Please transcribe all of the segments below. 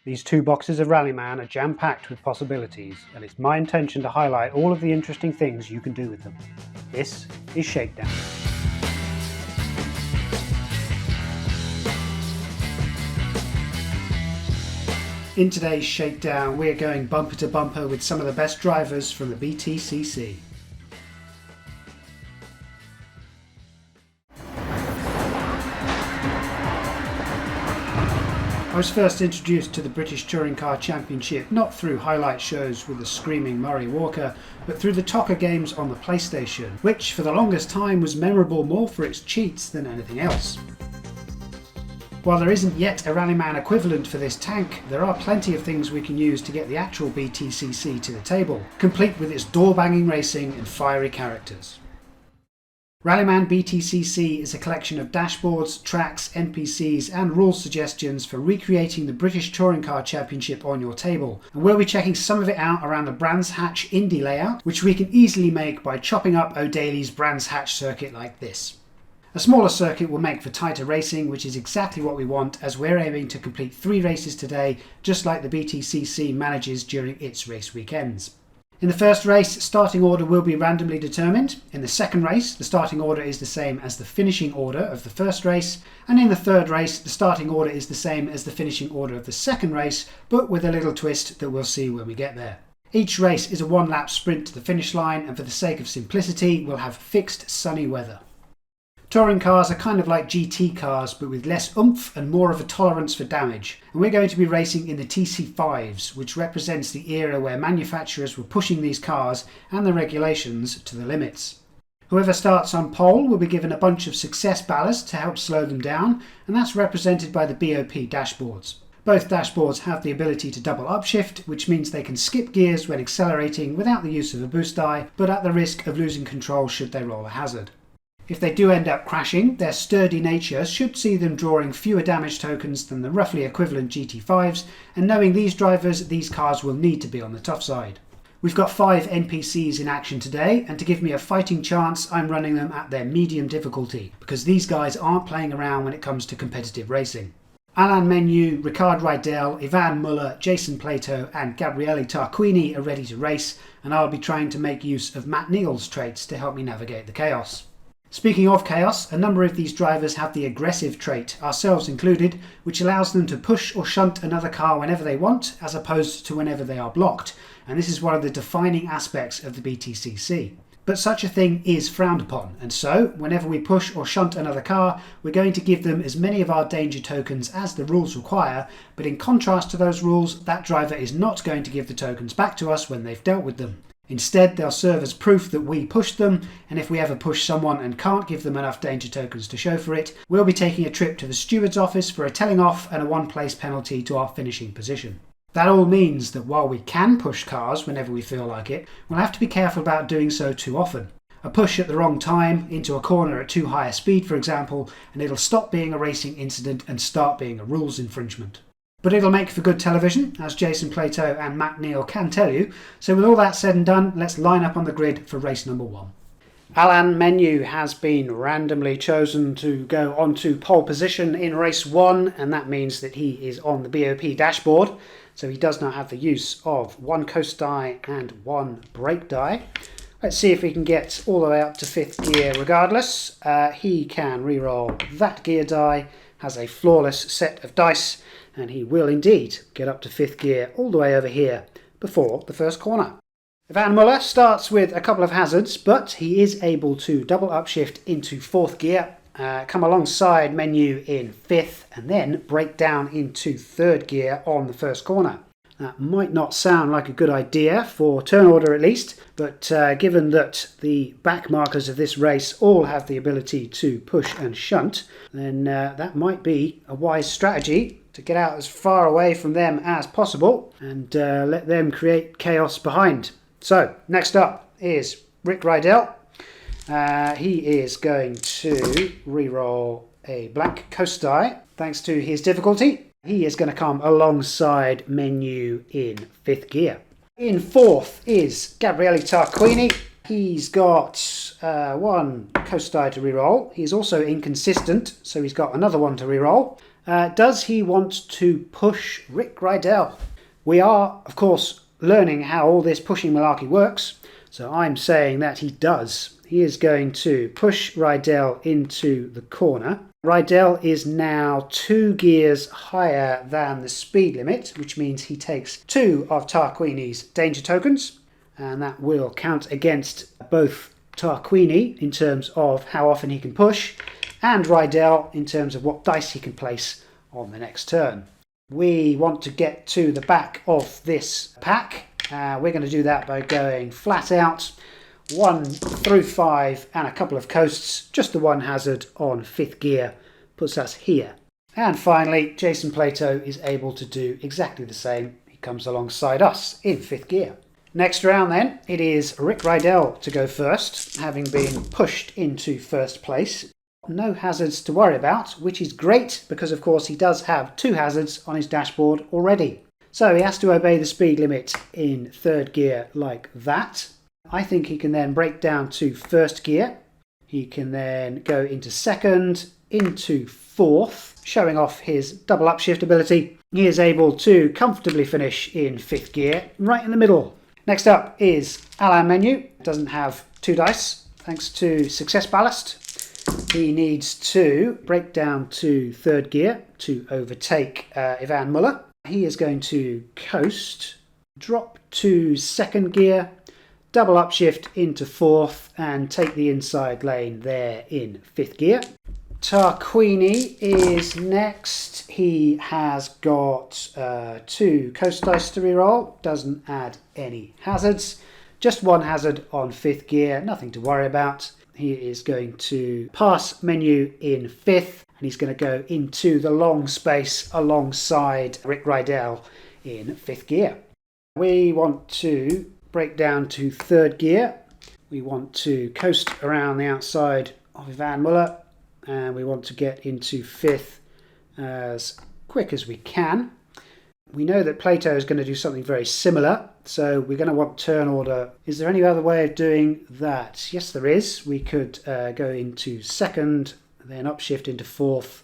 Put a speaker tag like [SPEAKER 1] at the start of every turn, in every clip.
[SPEAKER 1] These 2 boxes of Rallyman are jam-packed with possibilities, and it's my intention to highlight all of the interesting things you can do with them. This is Shakedown. In today's Shakedown, we're going bumper to bumper with some of the best drivers from the BTCC. I was first introduced to the British Touring Car Championship not through highlight shows with the screaming Murray Walker, but through the TOCA games on the PlayStation, which for the longest time was memorable more for its cheats than anything else. While there isn't yet a Rallyman equivalent for this tank, there are plenty of things we can use to get the actual BTCC to the table, complete with its door-banging racing and fiery characters. Rallyman BTCC is a collection of dashboards, tracks, NPCs and rule suggestions for recreating the British Touring Car Championship on your table, and we'll be checking some of it out around the Brands Hatch Indy layout, which we can easily make by chopping up O'Daly's Brands Hatch circuit like this. A smaller circuit will make for tighter racing, which is exactly what we want, as we're aiming to complete 3 races today, just like the BTCC manages during its race weekends. In the first race, starting order will be randomly determined. In the second race, the starting order is the same as the finishing order of the first race. And in the third race, the starting order is the same as the finishing order of the second race, but with a little twist that we'll see when we get there. Each race is a 1-lap sprint to the finish line, and for the sake of simplicity, we'll have fixed sunny weather. Touring cars are kind of like GT cars, but with less oomph and more of a tolerance for damage. And we're going to be racing in the TC5s, which represents the era where manufacturers were pushing these cars and the regulations to the limits. Whoever starts on pole will be given a bunch of success ballast to help slow them down, and that's represented by the BOP dashboards. Both dashboards have the ability to double upshift, which means they can skip gears when accelerating without the use of a boost die, but at the risk of losing control should they roll a hazard. If they do end up crashing, their sturdy nature should see them drawing fewer damage tokens than the roughly equivalent GT5s, and knowing these drivers, these cars will need to be on the tough side. We've got 5 NPCs in action today, and to give me a fighting chance, I'm running them at their medium difficulty, because these guys aren't playing around when it comes to competitive racing. Alain Menu, Ricard Rydell, Ivan Muller, Jason Plato and Gabriele Tarquini are ready to race, and I'll be trying to make use of Matt Neal's traits to help me navigate the chaos. Speaking of chaos, a number of these drivers have the aggressive trait, ourselves included, which allows them to push or shunt another car whenever they want, as opposed to whenever they are blocked, and this is one of the defining aspects of the BTCC. But such a thing is frowned upon, and so, whenever we push or shunt another car, we're going to give them as many of our danger tokens as the rules require, but in contrast to those rules, that driver is not going to give the tokens back to us when they've dealt with them. Instead, they'll serve as proof that we pushed them, and if we ever push someone and can't give them enough danger tokens to show for it, we'll be taking a trip to the steward's office for a telling off and a 1-place penalty to our finishing position. That all means that while we can push cars whenever we feel like it, we'll have to be careful about doing so too often. A push at the wrong time, into a corner at too high a speed for example, and it'll stop being a racing incident and start being a rules infringement. But it'll make for good television, as Jason Plato and Matt Neal can tell you, so with all that said and done, let's line up on the grid for race number 1. Alain Menu has been randomly chosen to go onto pole position in race 1, and that means that he is on the BOP dashboard, so he does not have the use of 1 coast die and 1 brake die. Let's see if we can get all the way up to 5th gear regardless. He can reroll that gear die, has a flawless set of dice, and he will indeed get up to 5th gear all the way over here before the first corner. Ivan Muller starts with a couple of hazards, but he is able to double upshift into 4th gear, come alongside Menu in 5th, and then break down into 3rd gear on the first corner. That might not sound like a good idea for turn order at least, but given that the back markers of this race all have the ability to push and shunt, then that might be a wise strategy to get out as far away from them as possible and let them create chaos behind. So, next up is Rick Rydell. He is going to re-roll a black coast die thanks to his difficulty. He is going to come alongside Menu in 5th gear. In 4th is Gabriele Tarquini. He's got 1 coast die to reroll. He's also inconsistent, so he's got another one to reroll. Does he want to push Rick Rydell? We are, of course, learning how all this pushing malarkey works, so I'm saying that he does. He is going to push Rydell into the corner. Rydell is now 2 gears higher than the speed limit, which means he takes 2 of Tarquini's danger tokens, and that will count against both Tarquini in terms of how often he can push, and Rydell in terms of what dice he can place on the next turn. We want to get to the back of this pack. We're going to do that by going flat out, 1 through 5 and a couple of coasts. Just the 1 hazard on 5th gear puts us here. And finally, Jason Plato is able to do exactly the same. He comes alongside us in 5th gear. Next round then, it is Rick Rydell to go first, having been pushed into first place. No hazards to worry about, which is great because of course he does have 2 hazards on his dashboard already. So he has to obey the speed limit in 3rd gear like that. I think he can then break down to 1st gear. He can then go into 2nd, into 4th, showing off his double upshift ability. He is able to comfortably finish in 5th gear, right in the middle. Next up is Alain Menu. Doesn't have 2 dice, thanks to success ballast. He needs to break down to 3rd gear to overtake Ivan Muller. He is going to coast, drop to 2nd gear, double upshift into 4th and take the inside lane there in 5th gear. Tarquini is next. He has got 2 coast dice to reroll, doesn't add any hazards. Just 1 hazard on 5th gear, nothing to worry about. He is going to pass Menu in 5th and he's going to go into the long space alongside Rick Rydell in 5th gear. We want to break down to 3rd gear. We want to coast around the outside of Ivan Muller and we want to get into 5th as quick as we can. We know that Plato is going to do something very similar, so we're going to want turn order. Is there any other way of doing that? Yes, there is. We could go into 2nd, then upshift into 4th,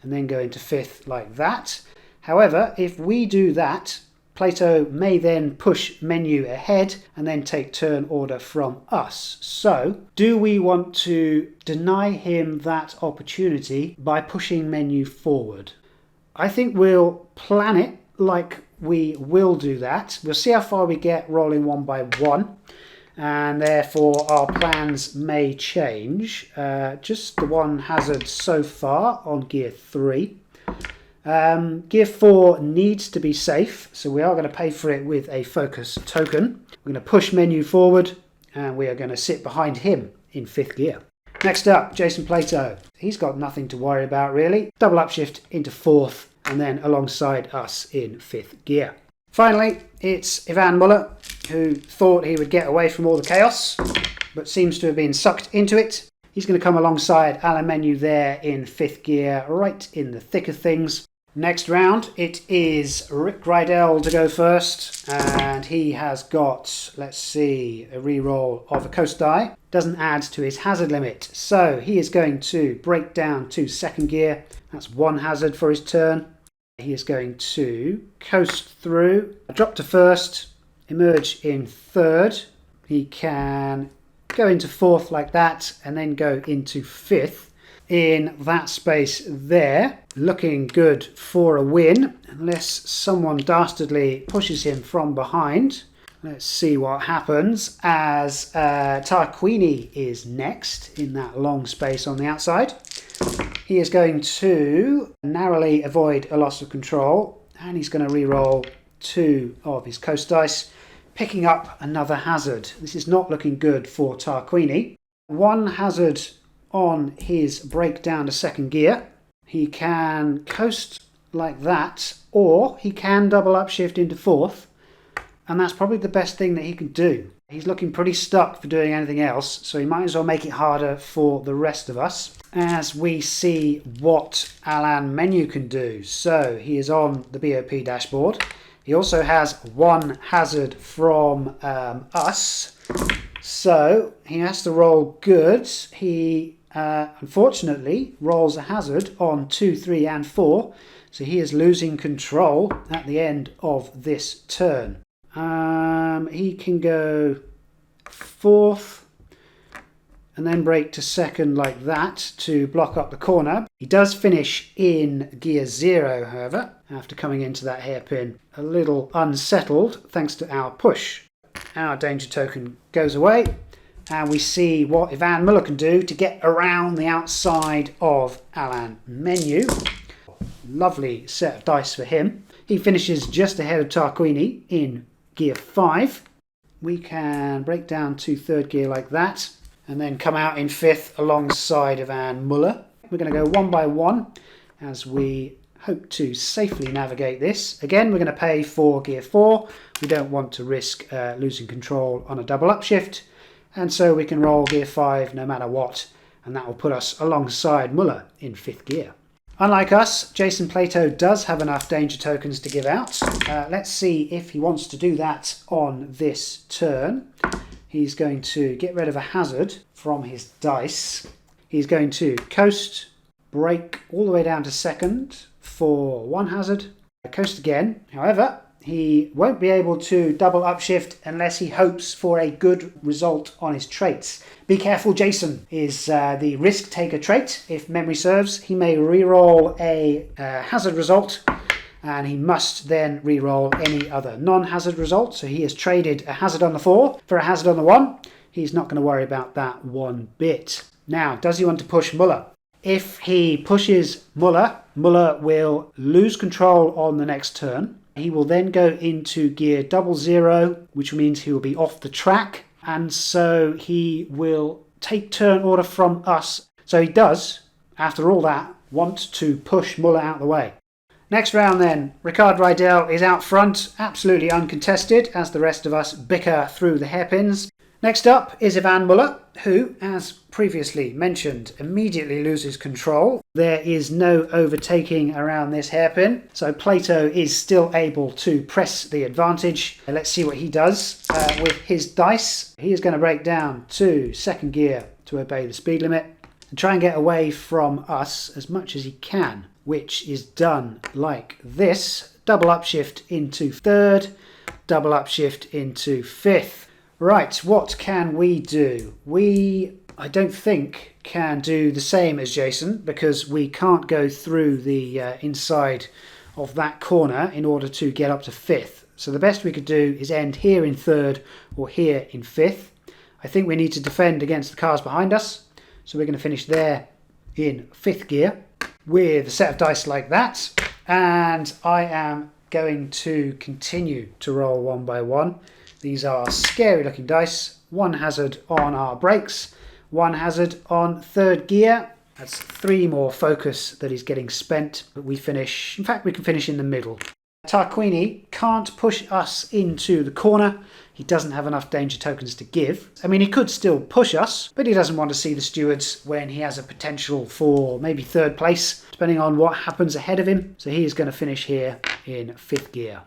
[SPEAKER 1] and then go into 5th like that. However, if we do that, Plato may then push Menu ahead and then take turn order from us. So, do we want to deny him that opportunity by pushing Menu forward? I think we'll plan it like we will do that. We'll see how far we get rolling 1 by 1, and therefore our plans may change. Just the 1 hazard so far on gear 3. Gear 4 needs to be safe, so we are going to pay for it with a focus token. We're going to push Menu forward and we are going to sit behind him in 5th gear. Next up, Jason Plato. He's got nothing to worry about really. Double upshift into 4th and then alongside us in 5th gear. Finally, it's Ivan Muller, who thought he would get away from all the chaos, but seems to have been sucked into it. He's going to come alongside Alain Menu there in 5th gear, right in the thick of things. Next round, it is Rick Rydell to go first, and he has got, let's see, a reroll of a coast die. Doesn't add to his hazard limit, so he is going to break down to 2nd gear. That's 1 hazard for his turn. He is going to coast through, drop to 1st, emerge in 3rd. He can go into 4th like that, and then go into 5th. In that space there, looking good for a win, unless someone dastardly pushes him from behind. Let's see what happens as Tarquini is next in that long space on the outside. He is going to narrowly avoid a loss of control, and he's going to re-roll 2 of his coast dice, picking up another hazard. This is not looking good for Tarquini. 1 hazard on his breakdown to 2nd gear. He can coast like that, or he can double upshift into 4th, and that's probably the best thing that he can do. He's looking pretty stuck for doing anything else, so he might as well make it harder for the rest of us as we see what Alain Menu can do. So he is on the BOP dashboard. He also has 1 hazard from us, so he has to roll good. He unfortunately rolls a hazard on 2, 3 and 4, so he is losing control at the end of this turn. He can go 4th and then brake to 2nd like that to block up the corner. He does finish in gear 0, however, after coming into that hairpin a little unsettled thanks to our push. Our danger token goes away, and we see what Ivan Muller can do to get around the outside of Alan Menu. Lovely set of dice for him. He finishes just ahead of Tarquini in gear 5. We can break down to 3rd gear like that, and then come out in 5th alongside Ivan Muller. We're going to go one by one as we hope to safely navigate this. Again, we're going to pay for gear 4. We don't want to risk losing control on a double upshift, and so we can roll gear 5 no matter what, and that will put us alongside Muller in 5th gear. Unlike us, Jason Plato does have enough danger tokens to give out. Let's see if he wants to do that on this turn. He's going to get rid of a hazard from his dice. He's going to coast, brake all the way down to 2nd for 1 hazard, coast again. However, he won't be able to double upshift unless he hopes for a good result on his traits. Be careful, Jason is the risk taker trait. If memory serves, he may re-roll a hazard result, and he must then re-roll any other non-hazard result. So he has traded a hazard on the 4 for a hazard on the 1. He's not going to worry about that one bit. Now, does he want to push Muller? If he pushes Muller, Muller will lose control on the next turn. He will then go into gear 00, which means he will be off the track, and so he will take turn order from us. So he does, after all that, want to push Muller out of the way. Next round then, Ricard Rydell is out front, absolutely uncontested, as the rest of us bicker through the hairpins. Next up is Ivan Muller, who, as previously mentioned, immediately loses control. There is no overtaking around this hairpin, so Plato is still able to press the advantage. Let's see what he does with his dice. He is going to break down to 2nd gear to obey the speed limit and try and get away from us as much as he can, which is done like this. Double upshift into 3rd, double upshift into 5th. Right, what can we do? I don't think, can do the same as Jason, because we can't go through the inside of that corner in order to get up to 5th. So the best we could do is end here in 3rd or here in 5th. I think we need to defend against the cars behind us, so we're going to finish there in 5th gear with a set of dice like that, and I am going to continue to roll one by one. These are scary looking dice. 1 hazard on our brakes, 1 hazard on 3rd gear. That's 3 more focus that is getting spent, but we finish, in fact we can finish in the middle. Tarquini can't push us into the corner. He doesn't have enough danger tokens to give. I mean, he could still push us, but he doesn't want to see the stewards when he has a potential for maybe 3rd place, depending on what happens ahead of him. So he is going to finish here in 5th gear.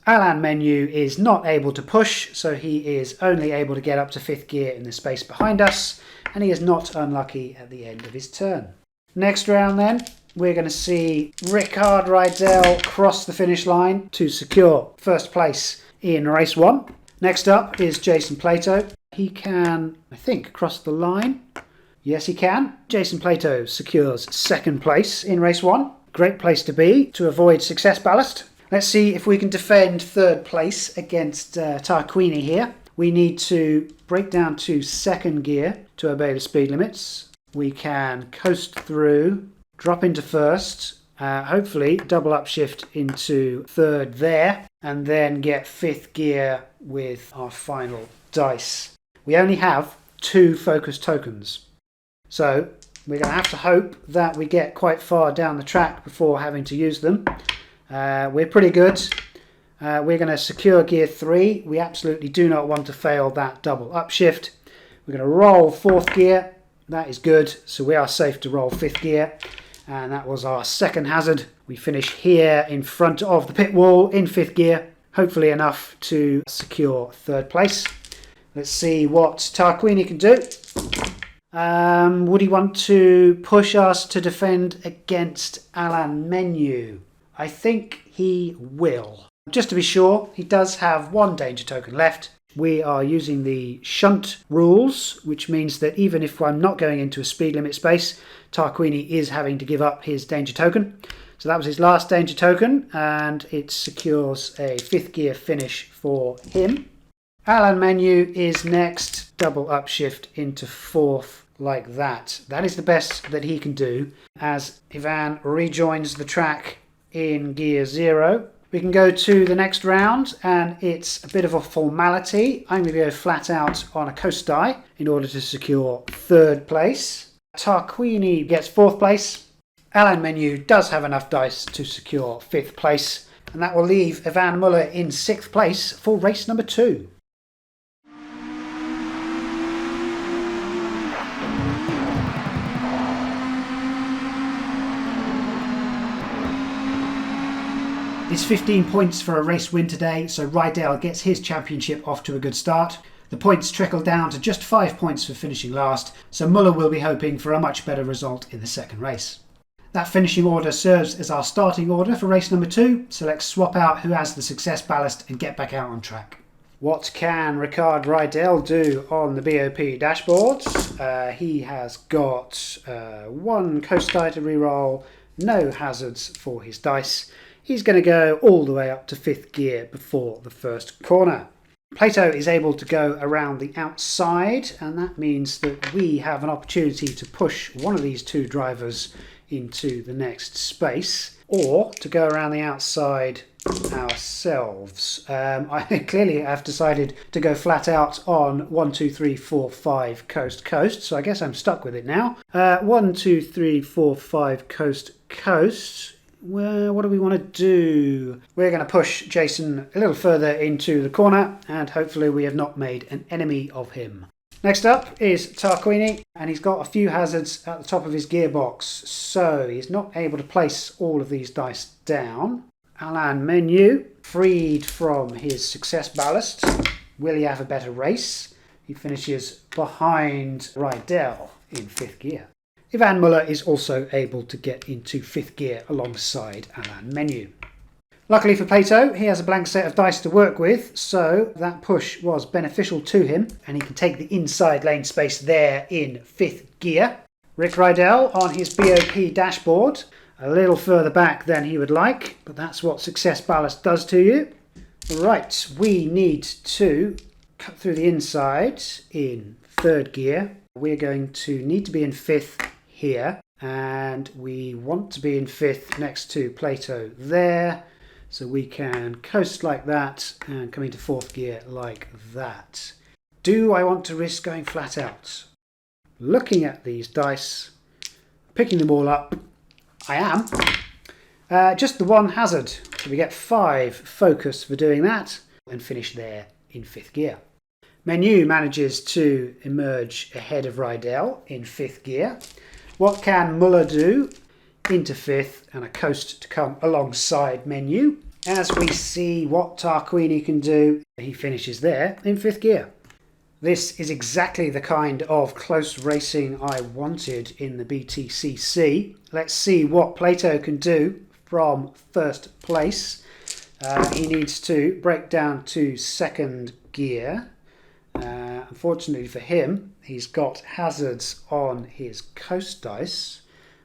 [SPEAKER 1] Alan Menu is not able to push, so he is only able to get up to 5th gear in the space behind us, and he is not unlucky at the end of his turn. Next round then, we're going to see Ricard Rydell cross the finish line to secure 1st place in race 1. Next up is Jason Plato. He can, I think, cross the line. Yes, he can. Jason Plato secures 2nd place in race 1. Great place to be to avoid success ballast. Let's see if we can defend 3rd place against Tarquini here. We need to break down to 2nd gear to obey the speed limits. We can coast through, drop into 1st, hopefully double upshift into 3rd there, and then get 5th gear with our final dice. We only have 2 focus tokens, so we're going to have to hope that we get quite far down the track before having to use them. We're pretty good. We're going to secure gear 3. We absolutely do not want to fail that double upshift. We're going to roll 4th gear. That is good. So we are safe to roll 5th gear. And that was our 2nd hazard. We finish here in front of the pit wall in 5th gear. Hopefully enough to secure 3rd place. Let's see what Tarquini can do. Would he want to push us to defend against Alan Menu? I think he will. Just to be sure, he does have one danger token left. We are using the shunt rules, which means that even if I'm not going into a speed limit space, Tarquini is having to give up his danger token. So that was his last danger token, and it secures a 5th gear finish for him. Alan Menu is next. Double upshift into 4th like that. That is the best that he can do as Ivan rejoins the track in gear 0. We can go to the next round, and it's a bit of a formality. I'm going to go flat out on a coast die in order to secure 3rd place. Tarquini gets 4th place. Alan Menu does have enough dice to secure 5th place, and that will leave Ivan Muller in 6th place for race number 2. It's 15 points for a race win today, so Rydell gets his championship off to a good start. The points trickle down to just 5 points for finishing last, so Muller will be hoping for a much better result in the second race. That finishing order serves as our starting order for race number 2, so let's swap out who has the success ballast and get back out on track. What can Ricard Rydell do on the BOP dashboards? He has got 1 coast die to reroll, no hazards for his dice. He's going to go all the way up to 5th gear before the first corner. Plato is able to go around the outside, and that means that we have an opportunity to push one of these 2 drivers into the next space, or to go around the outside ourselves. I clearly have decided to go flat out on 1, 2, 3, 4, 5 coast, so I guess I'm stuck with it now. 1, 2, 3, 4, 5 coast. Well, what do we want to do? We're going to push Jason a little further into the corner, and hopefully we have not made an enemy of him. Next up is Tarquini, and he's got a few hazards at the top of his gearbox, so he's not able to place all of these dice down. Alan Menu, freed from his success ballast. Will he have a better race? He finishes behind Rydell in 5th gear. Ivan Muller is also able to get into 5th gear alongside Alan Menu. Luckily for Plato, he has a blank set of dice to work with, so that push was beneficial to him, and he can take the inside lane space there in 5th gear. Rick Rydell on his BOP dashboard, a little further back than he would like, but that's what success ballast does to you. Right, we need to cut through the inside in 3rd gear. We're going to need to be in 5th here, and we want to be in 5th next to Plato there, so we can coast like that and come into 4th gear like that. Do I want to risk going flat out? Looking at these dice, picking them all up, I am. Just the 1 hazard, so we get 5 focus for doing that, and finish there in 5th gear. Menu manages to emerge ahead of Rydell in 5th gear. What can Muller do? Into 5th, and a coast to come alongside Menu. As we see what Tarquini can do, he finishes there in 5th gear. This is exactly the kind of close racing I wanted in the BTCC. Let's see what Plato can do from 1st place. He needs to break down to 2nd gear. Unfortunately for him, he's got hazards on his coast dice.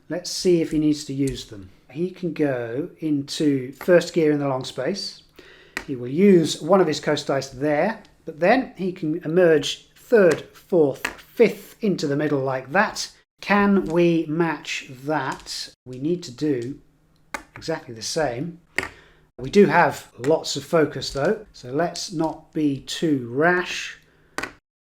[SPEAKER 1] Let's see if he needs to use them. He can go into 1st gear in the long space. He will use one of his coast dice there, but then he can emerge 3rd, 4th, 5th into the middle like that. Can we match that? We need to do exactly the same. We do have lots of focus though, so let's not be too rash.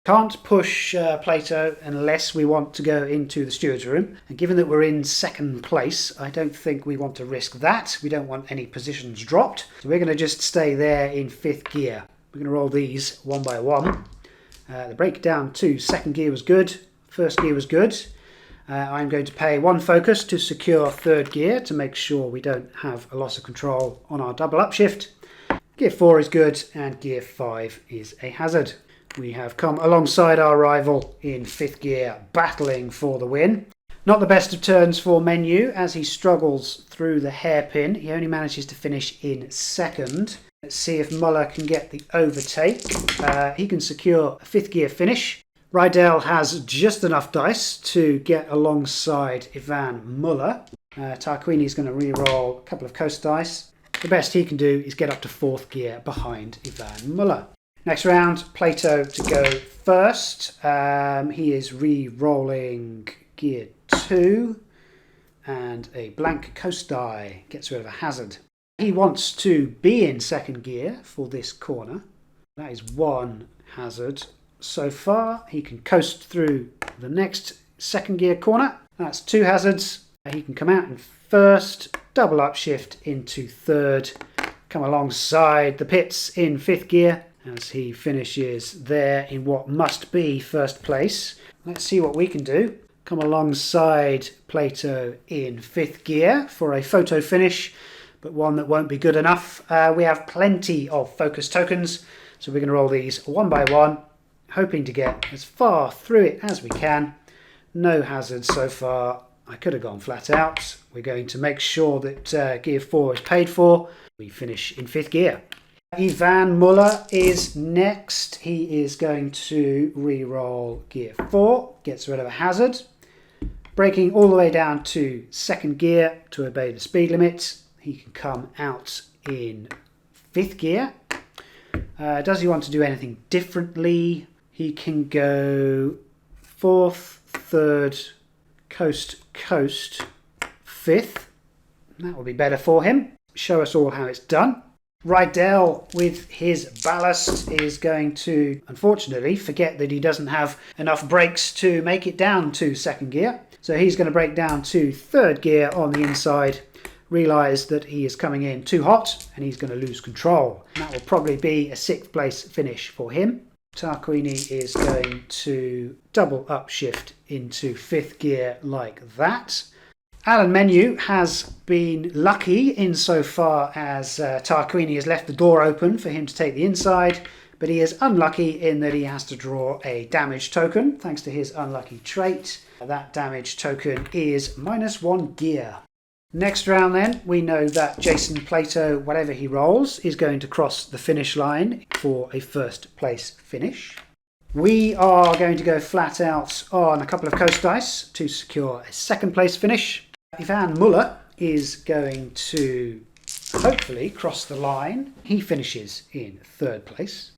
[SPEAKER 1] Can't push Plato unless we want to go into the steward's room. And given that we're in 2nd place, I don't think we want to risk that. We don't want any positions dropped. So we're going to just stay there in 5th gear. We're going to roll these one by one. The breakdown to 2nd gear was good. 1st gear was good. I'm going to pay 1 focus to secure 3rd gear to make sure we don't have a loss of control on our double upshift. Gear 4 is good, and Gear 5 is a hazard. We have come alongside our rival in 5th gear, battling for the win. Not the best of turns for Menu as he struggles through the hairpin. He only manages to finish in 2nd. Let's see if Muller can get the overtake. He can secure a 5th gear finish. Rydell has just enough dice to get alongside Ivan Muller. Tarquini is going to re-roll a couple of coast dice. The best he can do is get up to 4th gear behind Ivan Muller. Next round, Plato to go first. He is re-rolling gear 2 and a blank coast die. Gets rid of a hazard. He wants to be in 2nd gear for this corner. That is 1 hazard. So far, he can coast through the next 2nd gear corner. That's 2 hazards. He can come out in 1st, double upshift into 3rd, come alongside the pits in 5th gear as he finishes there in what must be 1st place. Let's see what we can do. Come alongside Plato in 5th gear for a photo finish, but one that won't be good enough. We have plenty of focus tokens, so we're going to roll these one by one, hoping to get as far through it as we can. No hazards so far. I could have gone flat out. We're going to make sure that gear 4 is paid for. We finish in 5th gear. Ivan Muller is next. He is going to re-roll gear 4, gets rid of a hazard. Braking all the way down to 2nd gear to obey the speed limit. He can come out in 5th gear. Does he want to do anything differently? He can go 4th, 3rd, coast, 5th. That will be better for him. Show us all how it's done. Rydell with his ballast is going to, unfortunately, forget that he doesn't have enough brakes to make it down to 2nd gear. So he's going to brake down to 3rd gear on the inside, realise that he is coming in too hot, and he's going to lose control. And that will probably be a 6th place finish for him. Tarquini is going to double upshift into 5th gear like that. Alan Menu has been lucky insofar as Tarquini has left the door open for him to take the inside, but he is unlucky in that he has to draw a damage token thanks to his unlucky trait. That damage token is -1 gear. Next round then, we know that Jason Plato, whatever he rolls, is going to cross the finish line for a 1st place finish. We are going to go flat out on a couple of coast dice to secure a 2nd place finish. Ivan Muller is going to hopefully cross the line. He finishes in 3rd place.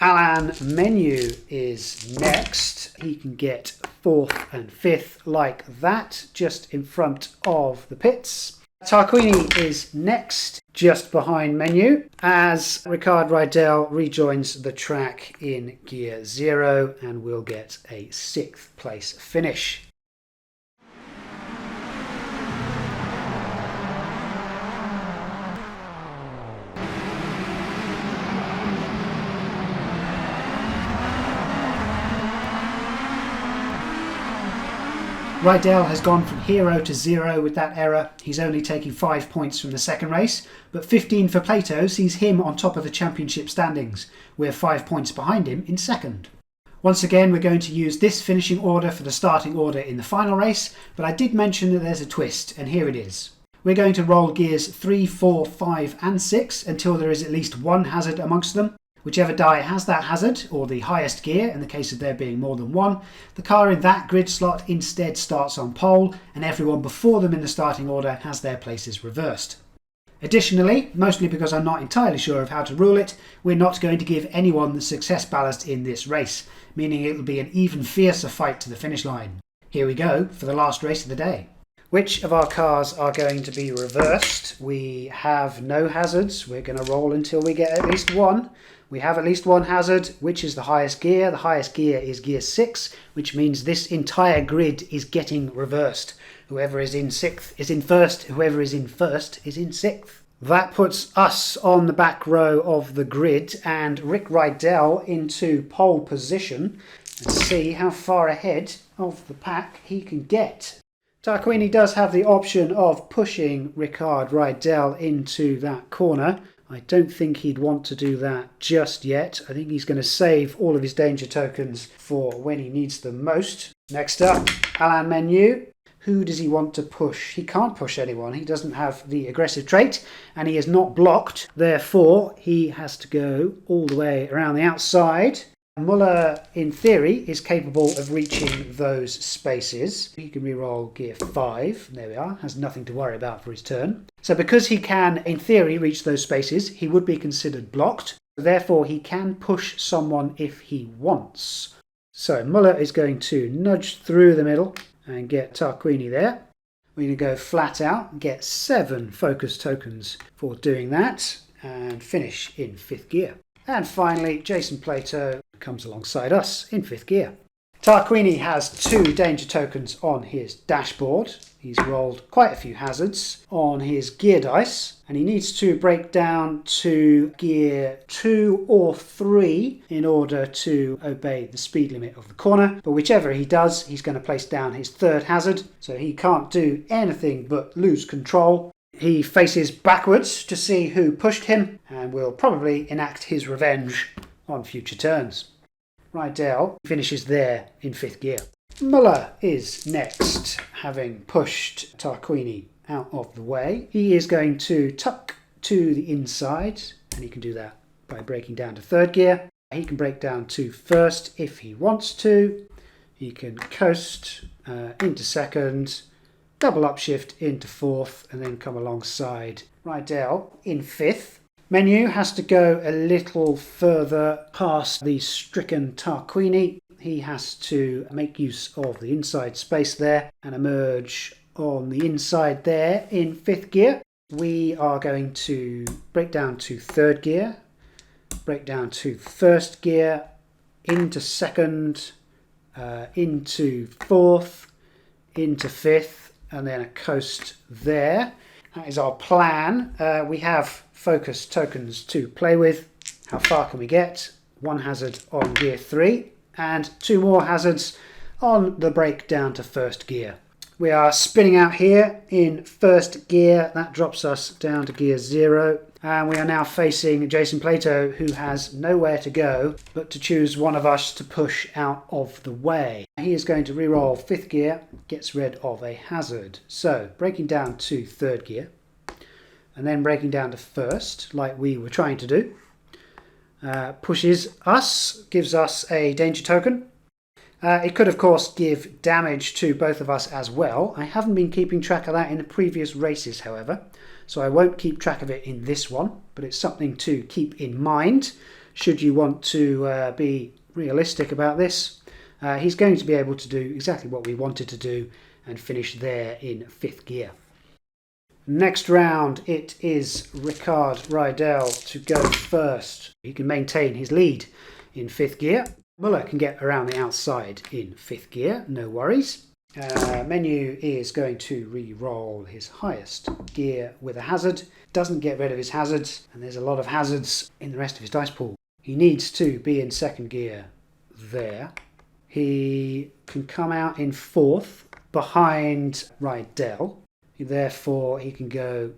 [SPEAKER 1] Alan Menu is next. He can get 4th and 5th like that, just in front of the pits. Tarquini is next, just behind Menu, as Ricard Rydell rejoins the track in gear 0 and will get a 6th place finish. Rydell has gone from hero to 0 with that error. He's only taking 5 points from the 2nd race, but 15 for Plato sees him on top of the championship standings. We're 5 points behind him in 2nd. Once again, we're going to use this finishing order for the starting order in the final race, but I did mention that there's a twist, and here it is. We're going to roll gears 3, 4, 5 and 6 until there is at least 1 hazard amongst them. Whichever die has that hazard, or the highest gear, in the case of there being more than 1, the car in that grid slot instead starts on pole, and everyone before them in the starting order has their places reversed. Additionally, mostly because I'm not entirely sure of how to rule it, we're not going to give anyone the success ballast in this race, meaning it will be an even fiercer fight to the finish line. Here we go for the last race of the day. Which of our cars are going to be reversed? We have no hazards. We're going to roll until we get at least 1. We have at least 1 hazard, which is the highest gear. The highest gear is gear 6, which means this entire grid is getting reversed. Whoever is in 6th is in 1st, whoever is in 1st is in 6th. That puts us on the back row of the grid and Rick Rydell into pole position. Let's see how far ahead of the pack he can get. Tarquini does have the option of pushing Ricard Rydell into that corner. I don't think he'd want to do that just yet. I think he's going to save all of his danger tokens for when he needs them most. Next up, Alan Menu. Who does he want to push? He can't push anyone. He doesn't have the aggressive trait and he is not blocked. Therefore, he has to go all the way around the outside. Muller, in theory, is capable of reaching those spaces. He can reroll gear 5. There we are. Has nothing to worry about for his turn. So because he can, in theory, reach those spaces, he would be considered blocked. Therefore, he can push someone if he wants. So Muller is going to nudge through the middle and get Tarquini there. We're going to go flat out and get 7 focus tokens for doing that and finish in 5th gear. And finally, Jason Plato comes alongside us in 5th gear. Tarquini has 2 danger tokens on his dashboard. He's rolled quite a few hazards on his gear dice and he needs to break down to gear 2 or 3 in order to obey the speed limit of the corner. But whichever he does, he's going to place down his 3rd hazard, so he can't do anything but lose control. He faces backwards to see who pushed him and will probably enact his revenge on future turns. Rydell finishes there in 5th gear. Muller is next, having pushed Tarquini out of the way. He is going to tuck to the inside and he can do that by breaking down to 3rd gear. He can break down to 1st if he wants to. He can coast into 2nd. Double upshift into 4th and then come alongside Rydell in 5th. Menu has to go a little further past the stricken Tarquini. He has to make use of the inside space there and emerge on the inside there in 5th gear. We are going to break down to 3rd gear, break down to 1st gear, into 2nd, into 4th, into 5th, and then a coast there. That is our plan. We have focus tokens to play with. How far can we get? 1 hazard on gear 3 and 2 more hazards on the break down to 1st gear. We are spinning out here in 1st gear. That drops us down to gear 0. And we are now facing Jason Plato, who has nowhere to go but to choose one of us to push out of the way. He is going to reroll 5th gear, gets rid of a hazard. So breaking down to 3rd gear and then breaking down to 1st, like we were trying to do. Pushes us, gives us a danger token. It could, of course, give damage to both of us as well. I haven't been keeping track of that in the previous races, however, so I won't keep track of it in this one, but it's something to keep in mind should you want to be realistic about this. He's going to be able to do exactly what we wanted to do and finish there in 5th gear. Next round, it is Ricard Rydell to go first. He can maintain his lead in 5th gear. Muller can get around the outside in 5th gear, no worries. Menu is going to re-roll his highest gear with a hazard. Doesn't get rid of his hazards, and there's a lot of hazards in the rest of his dice pool. He needs to be in 2nd gear there. He can come out in 4th behind Rydell. Therefore, he can go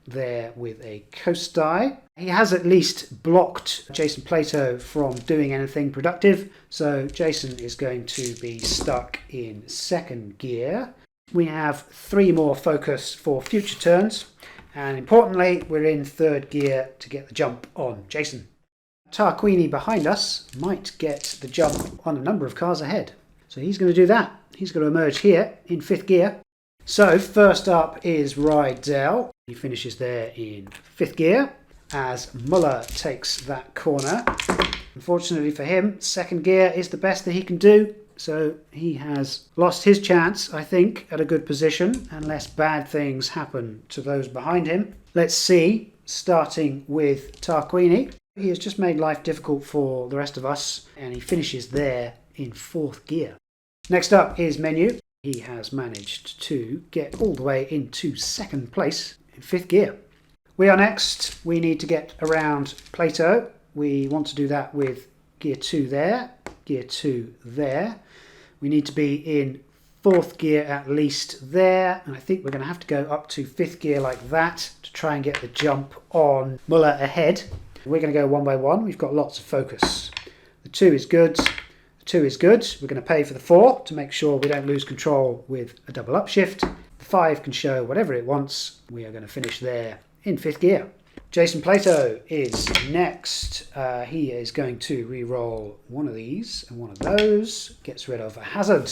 [SPEAKER 1] there with a coast die. He has at least blocked Jason Plato from doing anything productive, so Jason is going to be stuck in 2nd gear. We have 3 more focus for future turns, and importantly, we're in 3rd gear to get the jump on Jason. Tarquini behind us might get the jump on a number of cars ahead, so he's going to do that. He's going to emerge here in 5th gear. So first up is Rydell. He finishes there in 5th gear as Muller takes that corner. Unfortunately for him, 2nd gear is the best that he can do. So he has lost his chance, I think, at a good position, unless bad things happen to those behind him. Let's see, starting with Tarquini. He has just made life difficult for the rest of us, and he finishes there in 4th gear. Next up is Menu. He has managed to get all the way into 2nd place in 5th gear. We are next. We need to get around Plato. We want to do that with gear 2 there, gear 2 there. We need to be in fourth gear at least there, and I think we're going to have to go up to fifth gear like that to try and get the jump on Muller ahead. We're going to go one by one. We've got lots of focus. The 2 is good. The 2 is good. We're going to pay for the 4 to make sure we don't lose control with a double upshift. The 5 can show whatever it wants. We are going to finish there in fifth gear. Jason Plato is next. He is going to re-roll one of these and one of those. Gets rid of a hazard.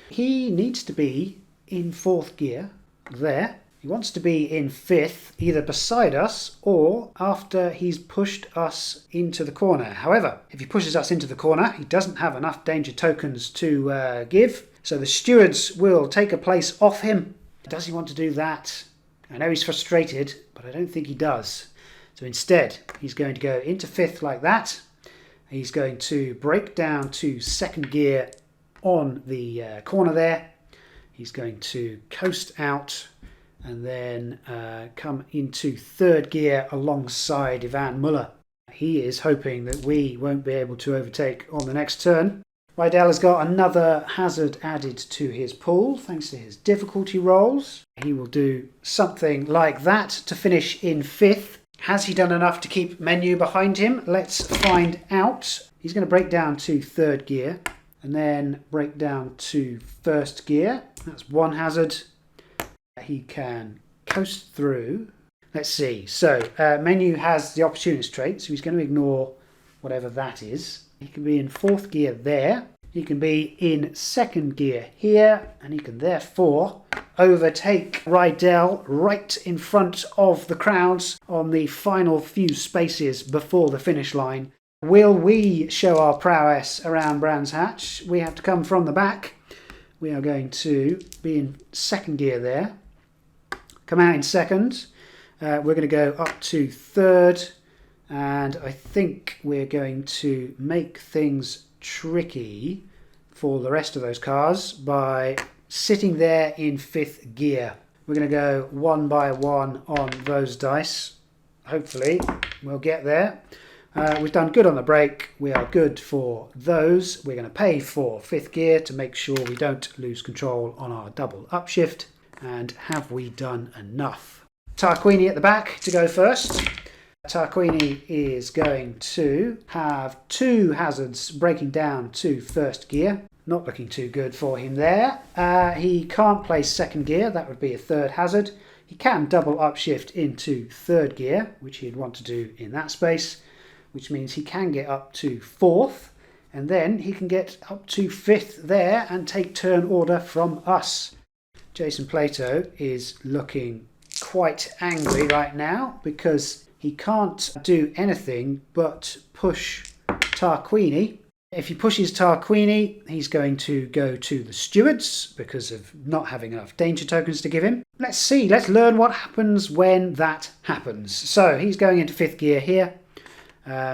[SPEAKER 1] He needs to be in fourth gear there. He wants to be in fifth, either beside us or after he's pushed us into the corner. However, if he pushes us into the corner, he doesn't have enough danger tokens to give. So the stewards will take a place off him. Does he want to do that? I know he's frustrated, but I don't think he does. So instead, he's going to go into fifth like that. He's going to break down to second gear on the corner there. He's going to coast out and then come into third gear alongside Ivan Muller. He is hoping that we won't be able to overtake on the next turn. Rydell has got another hazard added to his pool thanks to his difficulty rolls. He will do something like that to finish in fifth. Has he done enough to keep Menu behind him? Let's find out. He's going to break down to third gear and then break down to first gear. That's one hazard. He can coast through. Let's see. So Menu has the opportunist trait, so he's going to ignore whatever that is. He can be in fourth gear there. He can be in second gear here, and he can therefore overtake Rydell right in front of the crowds on the final few spaces before the finish line. Will we show our prowess around Brands Hatch? We have to come from the back. We are going to be in second gear there. Come out in second. We're going to go up to third. And I think we're going to make things tricky for the rest of those cars by sitting there in fifth gear. We're going to go one by one on those dice. Hopefully we'll get there. We've done good on the brake. We are good for those. We're going to pay for fifth gear to make sure we don't lose control on our double upshift. And have we done enough? Tarquini at the back to go first. Tarquini is going to have 2 hazards breaking down to first gear. Not looking too good for him there. He can't place second gear. That would be a third hazard. He can double upshift into third gear, which he'd want to do in that space, which means he can get up to fourth, and then he can get up to fifth there and take turn order from us. Jason Plato is looking quite angry right now because he can't do anything but push Tarquini. If he pushes Tarquini, he's going to go to the stewards because of not having enough danger tokens to give him. Let's see, let's learn what happens when that happens. So he's going into fifth gear here.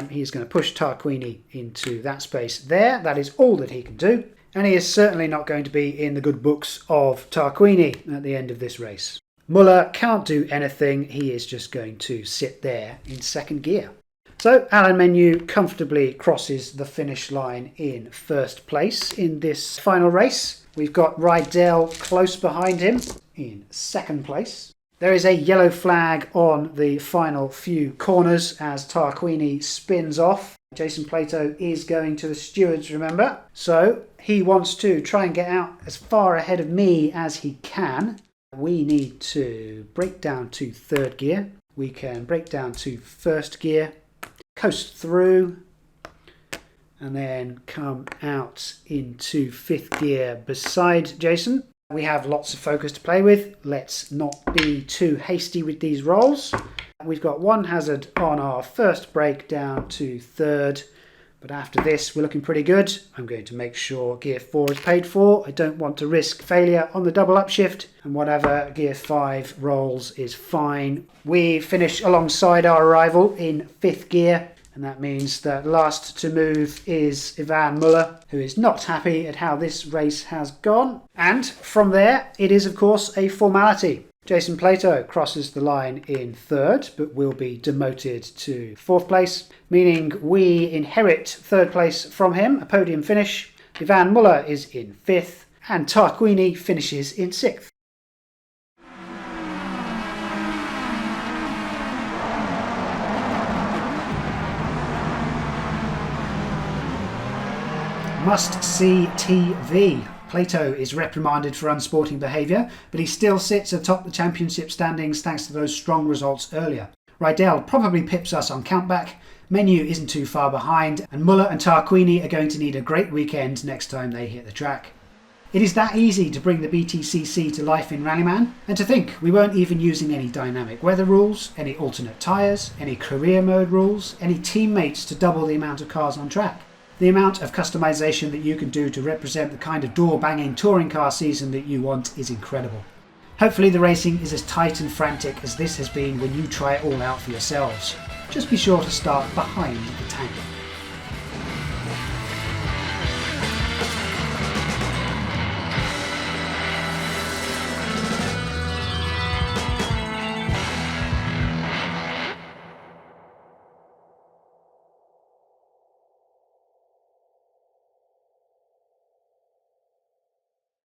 [SPEAKER 1] He's going to push Tarquini into that space there. That is all that he can do. And he is certainly not going to be in the good books of Tarquini at the end of this race. Muller can't do anything. He is just going to sit there in second gear. So Alan Menu comfortably crosses the finish line in first place in this final race. We've got Rydell close behind him in second place. There is a yellow flag on the final few corners as Tarquini spins off. Jason Plato is going to the stewards, remember? So he wants to try and get out as far ahead of me as he can. We need to break down to third gear. We can break down to first gear, coast through, and then come out into fifth gear beside Jason. We have lots of focus to play with. Let's not be too hasty with these rolls. We've got 1 hazard on our first break down to third, but after this we're looking pretty good. I'm going to make sure gear 4 is paid for. I don't want to risk failure on the double upshift, and whatever gear 5 rolls is fine. We finish alongside our rival in fifth gear, and that means that last to move is Ivan Muller, who is not happy at how this race has gone. And from there, it is of course a formality. Jason Plato crosses the line in third, but will be demoted to fourth place, meaning we inherit third place from him, a podium finish. Ivan Muller is in fifth, and Tarquini finishes in 6th. Must-see TV. Plato is reprimanded for unsporting behaviour, but he still sits atop the championship standings thanks to those strong results earlier. Rydell probably pips us on countback, Menu isn't too far behind, and Muller and Tarquini are going to need a great weekend next time they hit the track. It is that easy to bring the BTCC to life in Rallyman, and to think we weren't even using any dynamic weather rules, any alternate tyres, any career mode rules, any teammates to double the amount of cars on track. The amount of customisation that you can do to represent the kind of door-banging touring car season that you want is incredible. Hopefully the racing is as tight and frantic as this has been when you try it all out for yourselves. Just be sure to start behind the tank.